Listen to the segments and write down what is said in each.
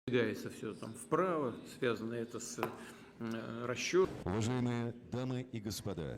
Двигается все там вправо, связано это с расчетом. Уважаемые дамы и господа,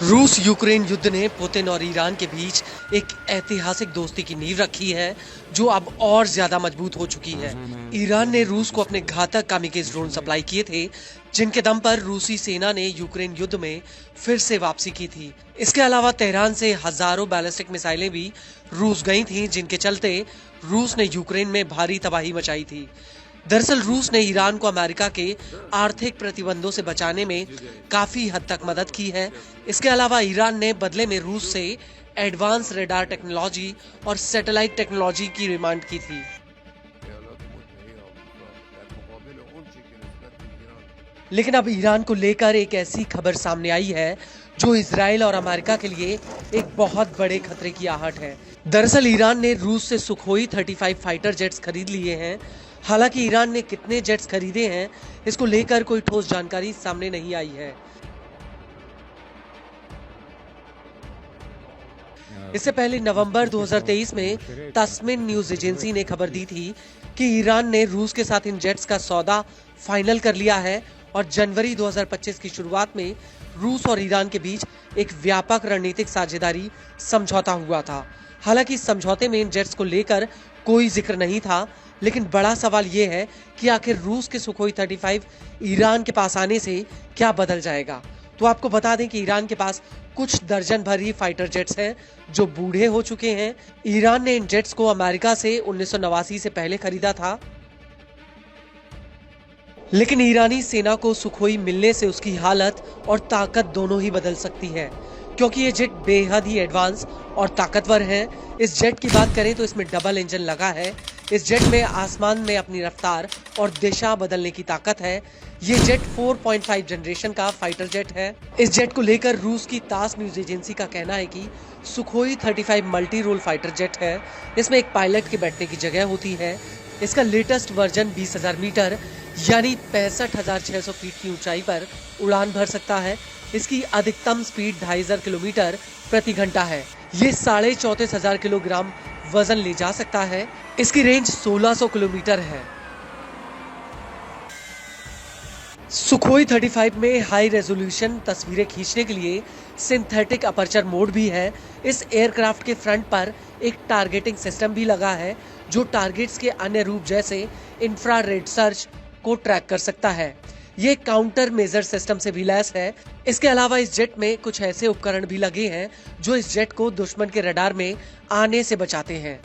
रूस यूक्रेन युद्ध ने पुतिन और ईरान के बीच एक ऐतिहासिक दोस्ती की नींव रखी है जो अब और ज्यादा मजबूत हो चुकी है। ईरान ने रूस को अपने घातक कामिकेज ड्रोन सप्लाई किए थे, जिनके दम पर रूसी सेना ने यूक्रेन युद्ध में फिर से वापसी की थी। इसके अलावा तेहरान से हजारों बैलिस्टिक मिसाइलें भी रूस गई थी, जिनके चलते रूस ने यूक्रेन में भारी तबाही मचाई थी। दरअसल रूस ने ईरान को अमेरिका के आर्थिक प्रतिबंधों से बचाने में काफी हद तक मदद की है। इसके अलावा ईरान ने बदले में रूस से एडवांस रेडार टेक्नोलॉजी और सैटेलाइट टेक्नोलॉजी की डिमांड की थी। लेकिन अब ईरान को लेकर एक ऐसी खबर सामने आई है जो इजराइल और अमेरिका के लिए एक बहुत बड़े खतरे की आहट है। दरअसल ईरान ने रूस से सुखोई 35 फाइटर जेट्स खरीद लिए हैं। हालांकि ईरान ने कितने जेट्स खरीदे हैं, इसको लेकर कोई ठोस जानकारी सामने नहीं आई है। इससे पहले नवंबर 2023 में तस्मिन न्यूज एजेंसी ने खबर दी थी कि ईरान ने रूस के साथ इन जेट्स का सौदा फाइनल कर लिया है और जनवरी 2025 की शुरुआत में रूस और ईरान के बीच एक व्यापक रणनीतिक साझेदारी समझौता हुआ था। हालांकि इस समझौते में इन जेट्स को लेकर कोई जिक्र नहीं था, लेकिन बड़ा सवाल ये है कि आखिर रूस के सुखोई 35 ईरान के पास आने से क्या बदल जाएगा। तो आपको बता दें कि ईरान के पास कुछ दर्जन भर ही फाइटर जेट्स हैं जो बूढ़े हो चुके हैं। ईरान ने इन जेट्स को अमेरिका से 1989 से पहले खरीदा था, लेकिन ईरानी सेना को सुखोई मिलने से उसकी हालत और ताकत दोनों ही बदल सकती है, क्योंकि ये जेट बेहद ही एडवांस और ताकतवर हैं। इस जेट की बात करें तो इसमें डबल इंजन लगा है। इस जेट में आसमान में अपनी रफ्तार और दिशा बदलने की ताकत है। ये जेट 4.5 जनरेशन का फाइटर जेट है। इस जेट को लेकर रूस की तास न्यूज एजेंसी का कहना है कि Sukhoi 35 multi role fighter jet है। इसमें एक पायलट के बैठने की जगह होती है। इसका लेटेस्ट वर्जन 20,000 मीटर यानी 65,600 फीट की ऊंचाई पर उड़ान भर सकता है। इसकी अधिकतम स्पीड 2,500 किलोमीटर प्रति घंटा है। ये 34,500 किलोग्राम वजन ले जा सकता है। इसकी रेंज 1600 किलोमीटर है। सुखोई 35 में हाई रेजोल्यूशन तस्वीरें खींचने के लिए सिंथेटिक अपर्चर मोड भी है। इस एयरक्राफ्ट के फ्रंट पर एक टारगेटिंग सिस्टम भी लगा है जो टारगेट्स के अन्य रूप जैसे इंफ्रारेड सर्च को ट्रैक कर सकता है। ये काउंटर मेजर सिस्टम से भी लैस है। इसके अलावा इस जेट में कुछ ऐसे उपकरण भी लगे हैं जो इस जेट को दुश्मन के रडार में आने से बचाते हैं।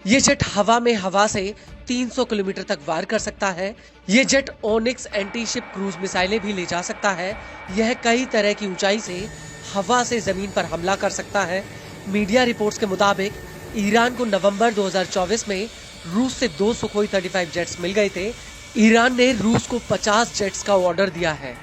ये जेट हवा से 300 किलोमीटर तक वार कर सकता है। ये jet onyx anti ship cruise मिसाइलें भी ले जा सकता है। यह कई तरह की ऊंचाई से हवा से जमीन पर हमला कर सकता है। मीडिया रिपोर्ट्स के मुताबिक ईरान को नवंबर 2024 में रूस से 2 सुखोई 35 जेट्स मिल गए थे। ईरान ने रूस को 50 जेट्स का ऑर्डर दिया है।